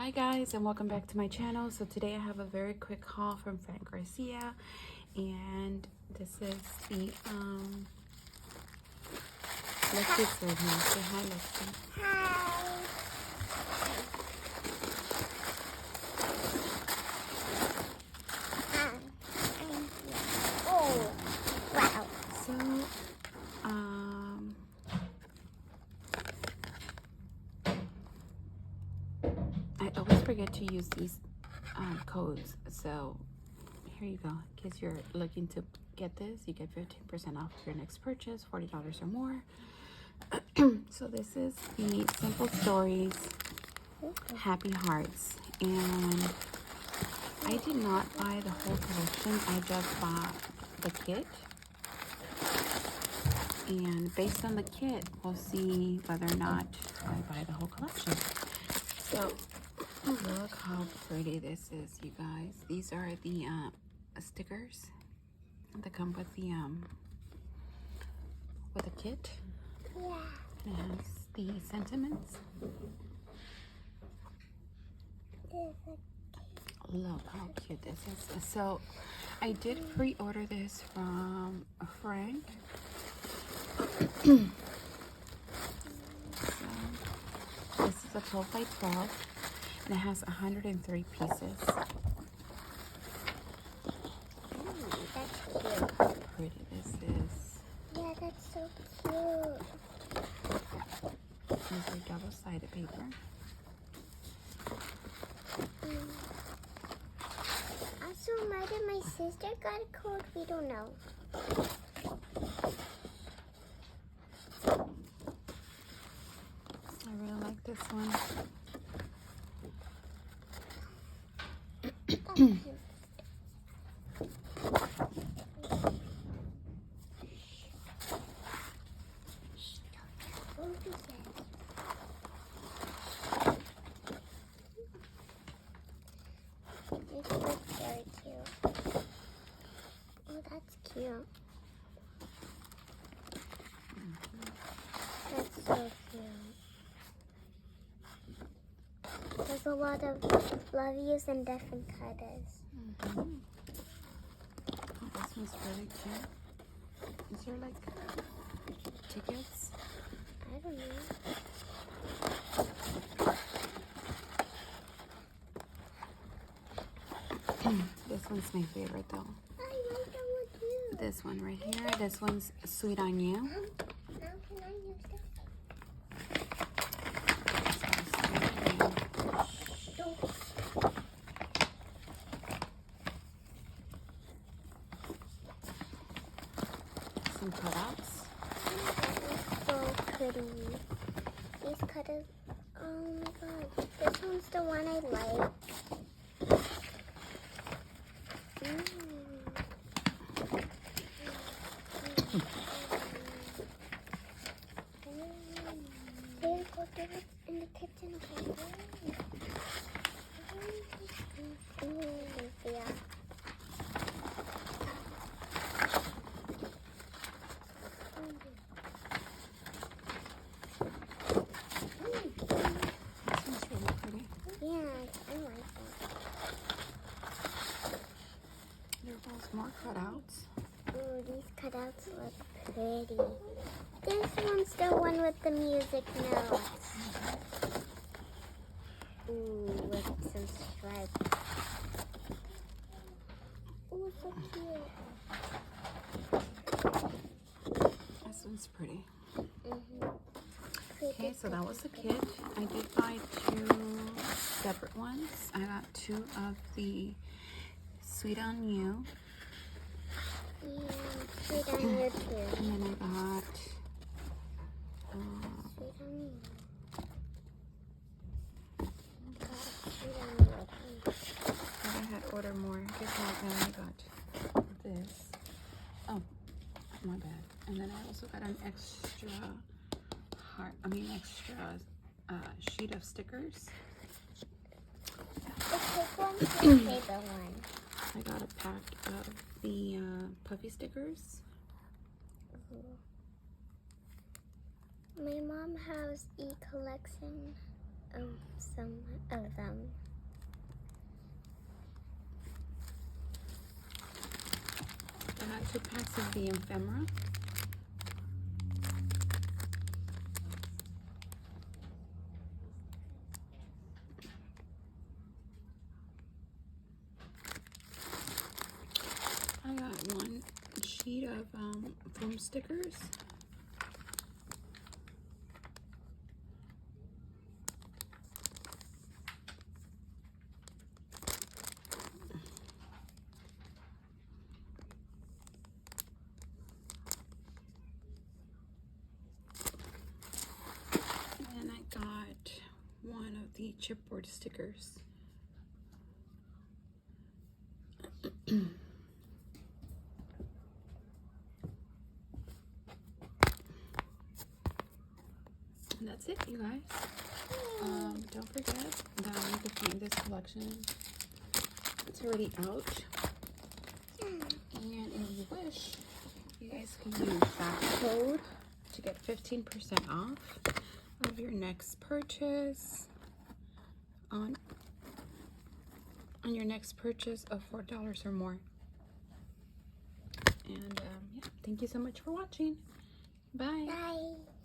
Hi guys, and welcome back to my channel. So today I have a very quick haul from Garcia, and this is the Lexi's right here. Say hi, Lexi. Hi. Oh, wow. So I always forget to use these codes. So here you go. In case you're looking to get this, you get 15% off your next purchase, $40 or more. So this is the Simple Stories Happy Hearts, and I did not buy the whole collection. I just bought the kit, and based on the kit, we'll see whether or not I buy the whole collection. So look how pretty this is, you guys. These are the stickers that come with the kit. Yeah. It has the sentiments. Look how cute this is. So I did pre-order this from a friend. So this is a 12 by 12, and it has 103 pieces. That's cute. How pretty this is. Yeah, that's so cute. These are double-sided paper. Also, might my sister got a code? We don't know. I really like this one. This looks very cute. Oh, that's cute. That's so cute. There's a lot of love yous and different colors. Oh, this one's really cute. Is there like tickets? I don't know. This one's my favorite though. I like that one too. This one right here. This one's Sweet on You. Now can I use this? Some cutouts. So pretty. These cutters. Oh my god. This one's the one I like. There, go do it in the kitchen, okay? Yeah. This one's really pretty. Yeah, I like that. There goes more cutouts. Ooh, these cutouts look pretty. This one's the one with the music notes. Ooh, with some stripes. Ooh, so cute. This one's pretty. Mm-hmm. Okay, so that was the kit. I did buy 2 separate ones. I got 2 of the Sweet on You. Yeah, sweet on you too. And then I got Sweet on you. Sweet on you. I had ordered more. Guess what? Then I got this. Oh, my bad. And then I also got an extra sheet of stickers. The pink one's my favorite one. I got a pack of the puffy stickers. My mom has a collection of some of them. I got 2 packs of the ephemera. I got 1 sheet of foam stickers. And I got 1 of the chipboard stickers. And that's it, you guys. Don't forget that you can find this collection. It's already out. And if you wish, you guys can use that code to get 15% off of your next purchase on your next purchase of $4 or more. And yeah, thank you so much for watching. Bye. Bye.